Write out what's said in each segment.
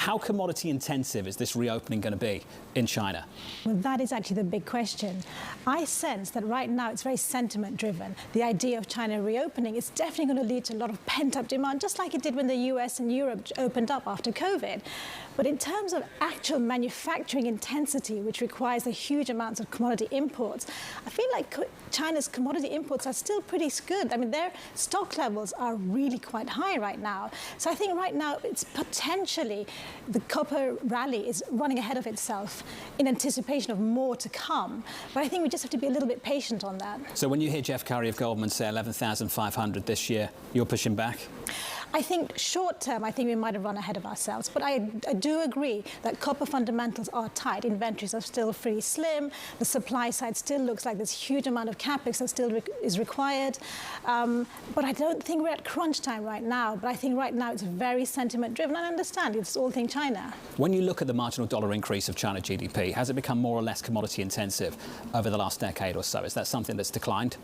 How commodity intensive is this reopening going to be in China? Well, that is actually the big question. I sense that right now it's very sentiment driven. The idea of China reopening is definitely going to lead to a lot of pent-up demand, just like it did when the US and Europe opened up after COVID. But in terms of actual manufacturing intensity, which requires a huge amounts of commodity imports, I feel like China's commodity imports are still pretty good. I mean, their stock levels are really quite high right now. So I think right now it's potentially the copper rally is running ahead of itself in anticipation of more to come. But I think we just have to be a little bit patient on that. So when you hear Jeff Curry of Goldman say 11,500 this year, you're pushing back? I think short term, I think we might have run ahead of ourselves. But I do agree that copper fundamentals are tight. Inventories are still pretty slim. The supply side still looks like this huge amount of capex that still is required. But I don't think we're at crunch time right now. But I think right now it's very sentiment driven. I understand it's all thing China. When you look at the marginal dollar increase of China GDP, has it become more or less commodity intensive over the last decade or so? Is that something that's declined?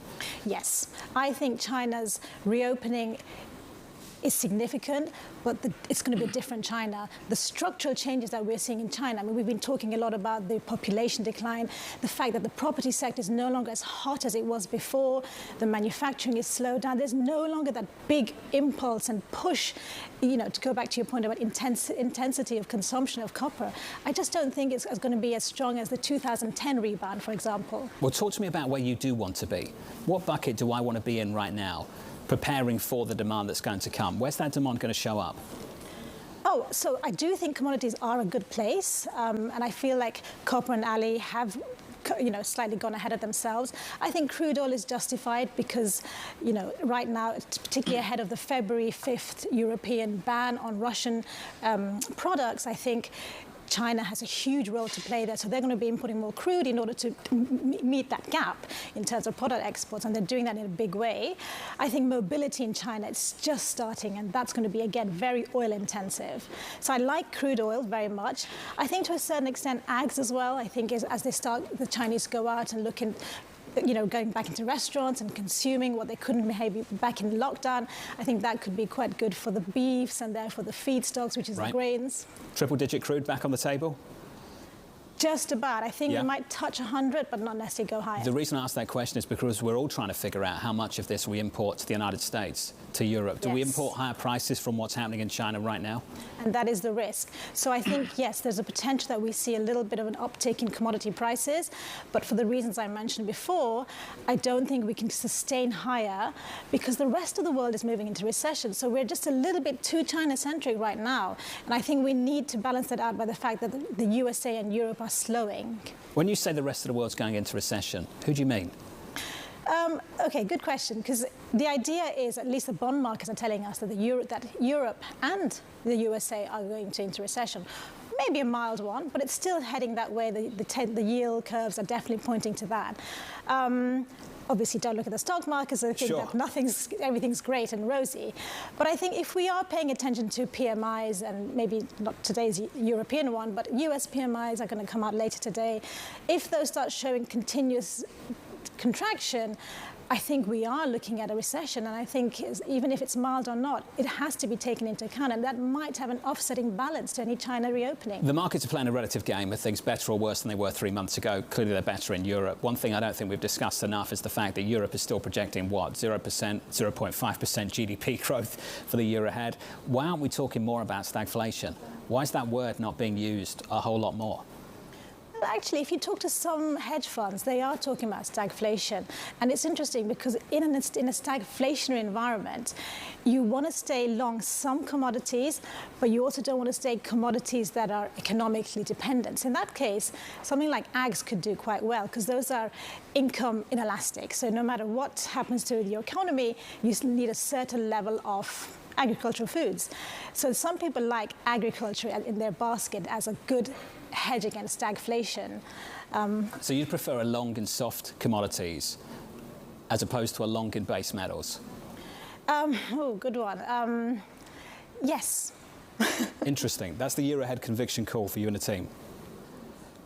Yes. I think China's reopening is significant, but it's going to be a different China. The structural changes that we're seeing in China, I mean, we've been talking a lot about the population decline, the fact that the property sector is no longer as hot as it was before, the manufacturing is slowed down, there's no longer that big impulse and push, you know, to go back to your point about intensity of consumption of copper. I just don't think it's going to be as strong as the 2010 rebound, for example. Well, talk to me about where you do want to be. What bucket do I want to be in right now, preparing for the demand that's going to come? Where's that demand going to show up? Oh, so I do think commodities are a good place, and I feel like copper and alloy have, you know, slightly gone ahead of themselves. I think crude oil is justified because, you know, right now, it's particularly ahead of the February 5th European ban on Russian products. I think China has a huge role to play there, so they're going to be importing more crude in order to meet that gap in terms of product exports, and they're doing that in a big way. I think mobility in China, it's just starting, and that's going to be, again, very oil intensive. So I like crude oil very much. I think to a certain extent ags as well. I think as they start, the Chinese go out and look in, you know, going back into restaurants and consuming what they couldn't maybe back in lockdown, I think that could be quite good for the beefs and therefore the feedstocks, which is the grains. Triple-digit crude back on the table? Just about. I think we might touch 100, but not necessarily go higher. The reason I ask that question is because we're all trying to figure out how much of this we import to the United States, to Europe. Do we import higher prices from what's happening in China right now? And that is the risk. So I think, yes, there's a potential that we see a little bit of an uptick in commodity prices, but for the reasons I mentioned before, I don't think we can sustain higher because the rest of the world is moving into recession. So we're just a little bit too China-centric right now. And I think we need to balance that out by the fact that the USA and Europe are slowing. When you say the rest of the world's going into recession, who do you mean? Okay, good question, because the idea is, at least the bond markets are telling us that Europe and the USA are going into recession. Maybe a mild one, but it's still heading that way. The yield curves are definitely pointing to that. Obviously, don't look at the stock markets and think that everything's great and rosy. But I think if we are paying attention to PMIs, and maybe not today's European one, but US PMIs are going to come out later today, if those start showing continuous contraction, I think we are looking at a recession, and I think even if it's mild or not, it has to be taken into account, and that might have an offsetting balance to any China reopening. The markets are playing a relative game. Are things better or worse than they were 3 months ago? Clearly they're better in Europe. One thing I don't think we've discussed enough is the fact that Europe is still projecting, what, 0%, 0.5% GDP growth for the year ahead. Why aren't we talking more about stagflation? Why is that word not being used a whole lot more? Actually, if you talk to some hedge funds, they are talking about stagflation. And it's interesting because in a stagflationary environment, you want to stay long some commodities, but you also don't want to stay commodities that are economically dependent. So in that case, something like ags could do quite well because those are income inelastic. So no matter what happens to your economy, you need a certain level of agricultural foods. So some people like agriculture in their basket as a good hedge against stagflation. So you'd prefer a long in soft commodities as opposed to a long in base metals? Good one. Yes. Interesting. That's the year ahead conviction call for you and the team.